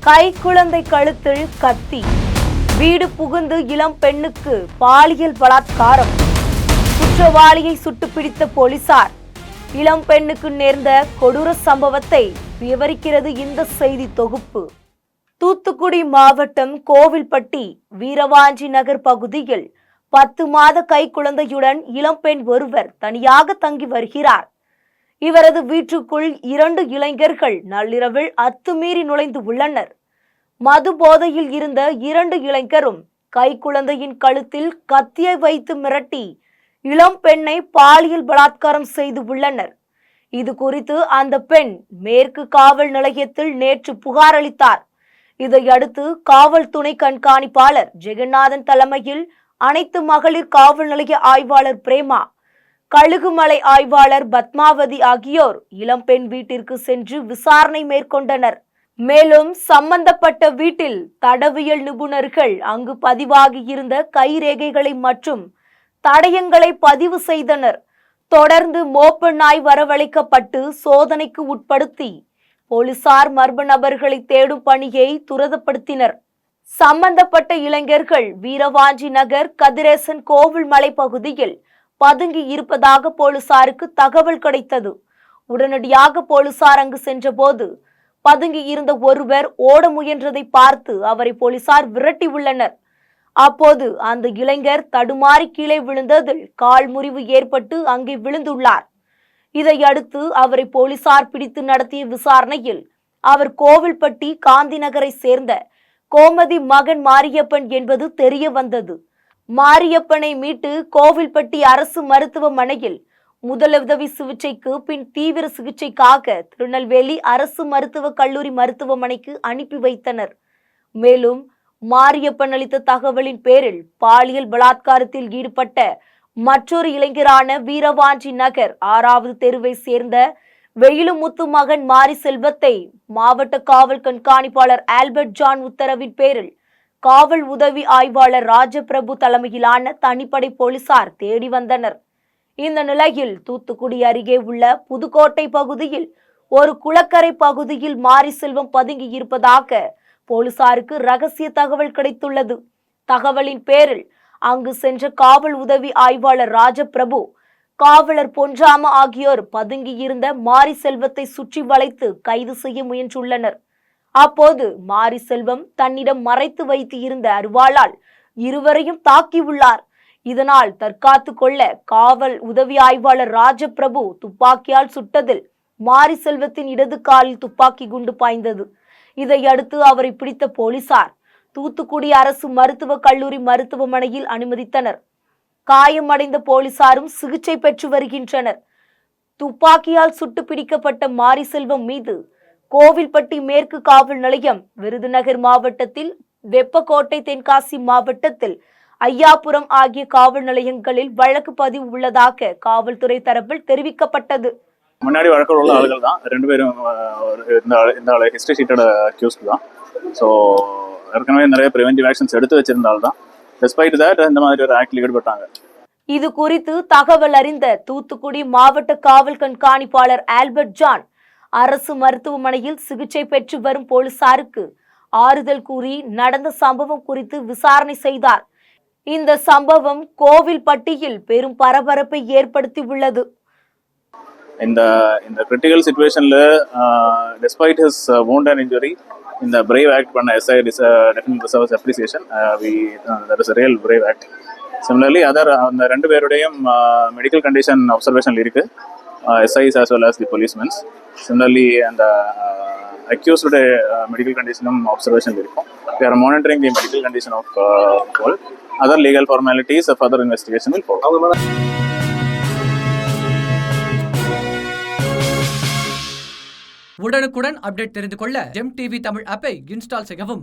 கைக்குழந்தை கழுத்தில் கத்தி, வீடு புகுந்து இளம் பெண்ணுக்கு பாலியல் பலாத்காரம், குற்றவாளியை சுட்டு பிடித்த போலீசார். இளம் பெண்ணுக்கு நேர்ந்த கொடூர சம்பவத்தை விவரிக்கிறது இந்த செய்தி தொகுப்பு. தூத்துக்குடி மாவட்டம் கோவில்பட்டி வீரவாஞ்சி நகர் பகுதியில் 10 மாத கைக்குழந்தையுடன் இளம்பெண் ஒருவர் தனியாக தங்கி வருகிறார். இவரது வீட்டுக்குள் 2 இளைஞர்கள் நள்ளிரவில் அத்துமீறி நுழைந்து உள்ளனர். மது போதையில் இருந்த 2 இளைஞரும் கைக்குழந்தையின் கழுத்தில் கத்தியை வைத்து மிரட்டி இளம் பெண்ணை பாலியல் பலாத்காரம் செய்து உள்ளனர். இது குறித்து அந்த பெண் மேற்கு காவல் நிலையத்தில் நேற்று புகார் அளித்தார். இதையடுத்து காவல் துணை கண்காணிப்பாளர் ஜெகநாதன் தலைமையில் அனைத்து மகளிர் காவல் நிலைய ஆய்வாளர் பிரேமா, கழுகுமலை ஆய்வாளர் பத்மாவதி ஆகியோர் இளம்பெண் வீட்டிற்கு சென்று விசாரணை மேற்கொண்டனர். மேலும் சம்பந்தப்பட்ட வீட்டில் தடவியல் நிபுணர்கள் அங்கு பதிவாகியிருந்த கைரேகைகளை மற்றும் தடயங்களை பதிவு செய்தனர். தொடர்ந்து மோப்ப நாய் வரவழைக்கப்பட்டு சோதனைக்கு உட்படுத்தி போலீசார் மர்ம நபர்களை தேடும் பணியை துரிதப்படுத்தினர். சம்பந்தப்பட்ட இளைஞர்கள் வீரவாஞ்சி நகர் கதிரேசன் கோவில் மலை பகுதியில் பதுங்கி இருப்பதாக போலீசாருக்கு தகவல் கிடைத்தது. உடனடியாக போலீசார் அங்கு சென்றபோது பதுங்கி இருந்த ஒருவர் ஓட முயன்றதை பார்த்து அவரை போலீசார் விரட்டி உள்ளனர். அப்போது அந்த இளைஞர் தடுமாறி கீழே விழுந்ததில் கால் முறிவு ஏற்பட்டு அங்கே விழுந்துள்ளார். இதையடுத்து அவரை போலீசார் பிடித்து நடத்திய விசாரணையில் அவர் கோவில்பட்டி காந்தி நகரை சேர்ந்த கோமதி மகன் மாரியப்பன் என்பது தெரிய வந்தது. மாரியப்பனை மீட்டு கோவில்பட்டி அரசு மருத்துவமனையில் முதலுதவி சிகிச்சைக்கு பின் தீவிர சிகிச்சைக்காக திருநெல்வேலி அரசு மருத்துவக் கல்லூரி மருத்துவமனைக்கு அனுப்பி வைத்தனர். மேலும் மாரியப்பன் அளித்த தகவலின் பேரில் பாலியல் பலாத்காரத்தில் ஈடுபட்ட மற்றொரு இளைஞரான வீரவாஞ்சி நகர் 6வது தெருவை சேர்ந்த வெயிலுமுத்து மகன் மாரி செல்வத்தை மாவட்ட காவல் கண்காணிப்பாளர் ஆல்பர்ட் ஜான் உத்தரவின் பேரில் காவல் உதவி ஆய்வாளர் ராஜபிரபு தலைமையிலான தனிப்படை போலீசார் தேடி வந்தனர். இந்த நிலையில் தூத்துக்குடி அருகே உள்ள புதுக்கோட்டை பகுதியில் ஒரு குளக்கரை பகுதியில் மாரி செல்வம் பதுங்கி இருப்பதாக போலீசாருக்கு ரகசிய தகவல் கிடைத்துள்ளது. தகவலின் பேரில் அங்கு சென்ற காவல் உதவி ஆய்வாளர் ராஜபிரபு, காவலர் பொன்ராம ஆகியோர் பதுங்கி இருந்த மாரி செல்வத்தை சுற்றி வளைத்து கைது செய்ய முயன்றுள்ளனர். அப்போது மாரி செல்வம் தன்னிடம் மறைத்து வைத்து இருந்த அருவாளால் இருவரையும் தாக்கியுள்ளார். இதனால் தற்காத்து கொள்ள காவல் உதவி ஆய்வாளர் ராஜபிரபு துப்பாக்கியால் சுட்டதில் மாரி செல்வத்தின் இடது காலில் துப்பாக்கி குண்டு பாய்ந்தது. இதையடுத்து அவரை பிடித்த போலீசார் தூத்துக்குடி அரசு மருத்துவக் கல்லூரி மருத்துவமனையில் அனுமதித்தனர். காயமடைந்த போலீசாரும் சிகிச்சை பெற்று வருகின்றனர். துப்பாக்கியால் சுட்டு பிடிக்கப்பட்ட மாரி செல்வம் மீது கோவில்பட்டி மேற்கு காவல் நிலையம், விருதுநகர் மாவட்டத்தில் வெப்பக்கோட்டை, தென்காசி மாவட்டத்தில் ஐயாபுரம் ஆகிய காவல் நிலையங்களில் வழக்கு பதிவு உள்ளதாக காவல்துறை தரப்பில் தெரிவிக்கப்பட்டது. முன்னாடி வழக்கில் உள்ள ஆளுகள் தான் 2 பேரும். இந்த ஆளு ஹிஸ்டரி ஷீட்டோட அக்யூஸ்ட் தான். ஸோ ஏற்கனவே நிறைய ப்ரிவென்டிவ் ஆக்ஷன்ஸ் எடுத்து வச்சிருந்தால் தான் டெஸ்பைட் தட் இந்த மாதிரி ஒரு ஆக்டில் ஈடுபட்டாங்க. இது குறித்து தகவல் அறிந்த தூத்துக்குடி மாவட்ட காவல் கண்காணிப்பாளர் ஆல்பர்ட் ஜான் அரசு மருத்துவமனையில் சிகிச்சை பெற்று வரும் போலீசாருக்கு ஆறுதல் கூறி நடந்த சம்பவம் குறித்து விசாரணை செய்தார். இந்த சம்பவம் கோவில்பட்டியில் பெரும் பரபரப்பை ஏற்படுத்தி உள்ளது. இந்த critical சிச்சுவேஷன்ல despite his wound and injury, இந்த brave act பண்ண SI definitely deserves appreciation. That is a real brave act. Similarly அந்த 2 பேருடையும் மெடிக்கல் கண்டிஷன் அப்சர்வேஷன்ல இருக்கு, SIs as well as the policemen's. Similarly and accused medical condition observation இருக்கும். We are monitoring the medical condition of all. Other legal formalities of further investigation will follow. உடனுக்குடன் update தெரிந்து கொள்ள GeM TV Tamil ஆப்பை install செய்யவும்.